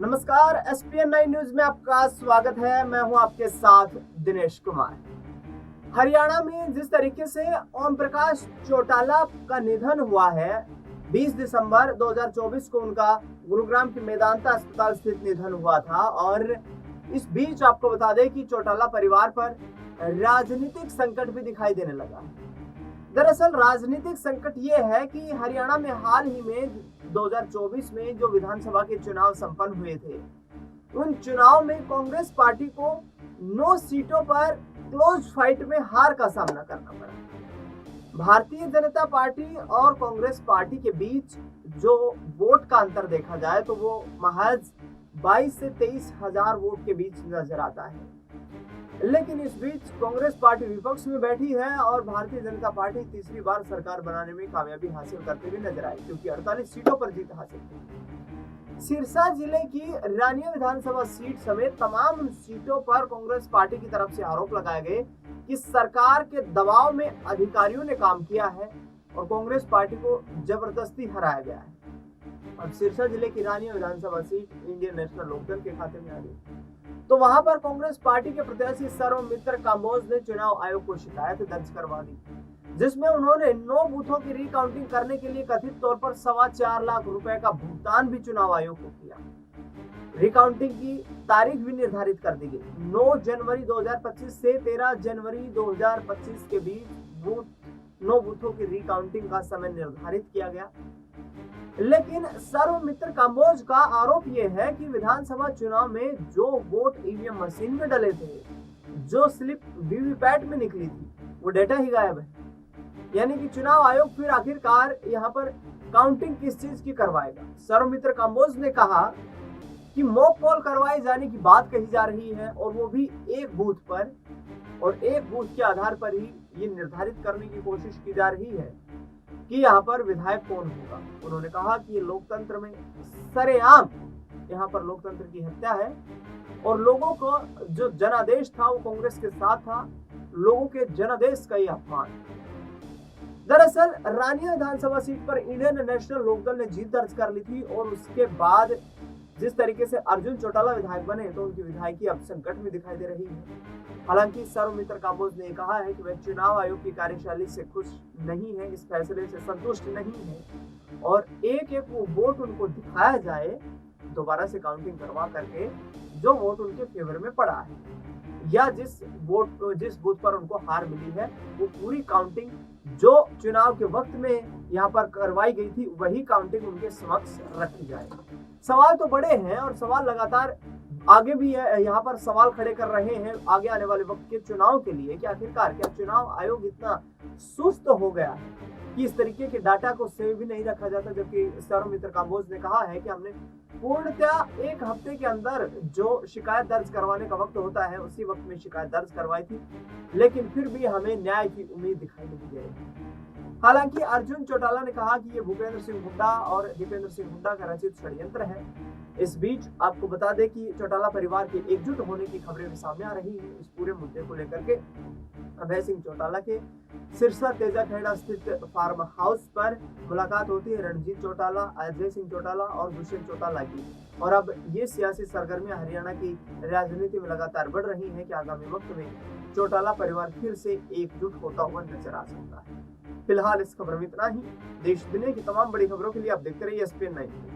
नमस्कार, ESPN 9 news में आपका स्वागत है। मैं हूं आपके साथ दिनेश कुमार। हरियाणा में जिस तरीके से ओम प्रकाश चौटाला का निधन हुआ है, 20 दिसंबर 2024 को उनका गुरुग्राम के मेदांता अस्पताल स्थित निधन हुआ था। और इस बीच आपको बता दें कि चौटाला परिवार पर राजनीतिक संकट भी दिखाई देने लगा। दरअसल राजनीतिक संकट ये है कि हरियाणा में हाल ही में 2024 में जो विधानसभा के चुनाव संपन्न हुए थे, उन चुनाव में कांग्रेस पार्टी को 9 सीटों पर क्लोज फाइट में हार का सामना करना पड़ा। भारतीय जनता पार्टी और कांग्रेस पार्टी के बीच जो वोट का अंतर देखा जाए तो वो महज 22 से 23 हजार वोट के बीच नजर आता है। लेकिन इस बीच कांग्रेस पार्टी विपक्ष में बैठी है और भारतीय जनता पार्टी तीसरी बार सरकार बनाने में कामयाबी हासिल करते हुए नजर आई, क्योंकि 48 सीटों पर जीत हासिल की। सिरसा जिले की रानिया विधानसभा सीट समेत तमाम सीटों पर कांग्रेस पार्टी की तरफ से आरोप लगाए गए कि सरकार के दबाव में अधिकारियों ने काम किया है और कांग्रेस पार्टी को जबरदस्ती हराया गया है। अब सिरसा जिले की रानिया विधानसभा सीट इंडियन नेशनल लोकदल के खाते में आ गई, तो वहां पर कांग्रेस पार्टी के प्रत्याशी सर्वमित्र कांबोज ने चुनाव आयोग को शिकायत दर्ज करवा दी, जिसमें उन्होंने 9 बूथों की रिकाउंटिंग करने के लिए कथित तौर पर 4.25 लाख रुपए का भुगतान भी चुनाव आयोग को किया। रिकाउंटिंग की तारीख भी निर्धारित कर दी गई। 9 जनवरी 2025 से 13 जनवरी 2025 के बीच 9 बूथों की रिकाउंटिंग का समय निर्धारित किया गया। लेकिन सर्वमित्र कांबोज का आरोप यह है कि विधानसभा चुनाव में जो वोट ईवीएम मशीन में डले थे, जो स्लिप वीवीपैट में निकली थी, वो डेटा ही गायब है। यानी कि चुनाव आयोग फिर आखिरकार यहाँ पर काउंटिंग किस चीज की करवाएगा। सर्वमित्र कांबोज ने कहा कि मॉक पोल करवाए जाने की बात कही जा रही है और वो भी एक बूथ पर, और एक बूथ के आधार पर ही ये निर्धारित करने की कोशिश की जा रही है कि यहाँ पर विधायक कौन होगा। उन्होंने कहा कि ये लोकतंत्र में सरेआम यहाँ पर लोकतंत्र की हत्या है और लोगों को जो जनादेश था वो कांग्रेस के साथ था। लोगों के जनादेश का ये अपमान। दरअसल रानिया विधानसभा सीट पर इंडियन नेशनल लोकदल ने जीत दर्ज कर ली थी और उसके बाद जिस तरीके से अर्जुन चौटाला विधायक बने तो उनकी विधायकी अब संकट में दिखाई दे रही है। हालांकि सर्वमित्र कांबोज ने कहा है कि वह चुनाव आयोग की कार्यशैली से खुश नहीं है, इस फैसले से संतुष्ट नहीं है और एक एक वो वोट उनको दिखाया जाए, दोबारा से काउंटिंग करवा करके जो वोट उनके फेवर में पड़ा है या जिस बूथ पर उनको हार मिली है वो पूरी काउंटिंग जो चुनाव के वक्त में यहाँ पर करवाई गई थी वही काउंटिंग उनके समक्ष रखी जाए। सवाल तो बड़े हैं और सवाल लगातार आगे भी यहाँ पर सवाल खड़े कर रहे हैं आगे आने वाले वक्त के चुनाव के लिए कि आखिरकार क्या चुनाव आयोग इतना सुस्त हो गया है कि इस तरीके के डाटा को सेव भी नहीं रखा जाता। जबकि सर्वमित्र कांबोज ने कहा है कि हमने पूर्णतया एक हफ्ते के अंदर जो शिकायत दर्ज करवाने का वक्त होता है उसी वक्त में शिकायत दर्ज करवाई थी, लेकिन फिर भी हमें न्याय की उम्मीद दिखाई नहीं दे रही। हालांकि अर्जुन चौटाला ने कहा कि ये भूपेंद्र सिंह हुड्डा और दीपेंद्र सिंह हुड्डा का रचित षड्यंत्र है। इस बीच आपको बता दें कि चौटाला परिवार के एकजुट होने की खबरें भी सामने आ रही हैं। इस पूरे मुद्दे को लेकर के अभय सिंह चौटाला के सिरसा तेजा खेड़ा स्थित फार्म हाउस पर मुलाकात होती है रणजीत चौटाला, अजय सिंह चौटाला और दुष्यंत चौटाला की। और अब ये सियासी सरगर्मियां हरियाणा की राजनीति में लगातार बढ़ रही हैं कि आगामी वक्त में चौटाला परिवार फिर से एकजुट होता हुआ नजर आ सकता है। फिलहाल इस खबर में इतना ही। देश दुनिया की तमाम बड़ी खबरों के लिए आप देखते रहिए एसपीएन 9।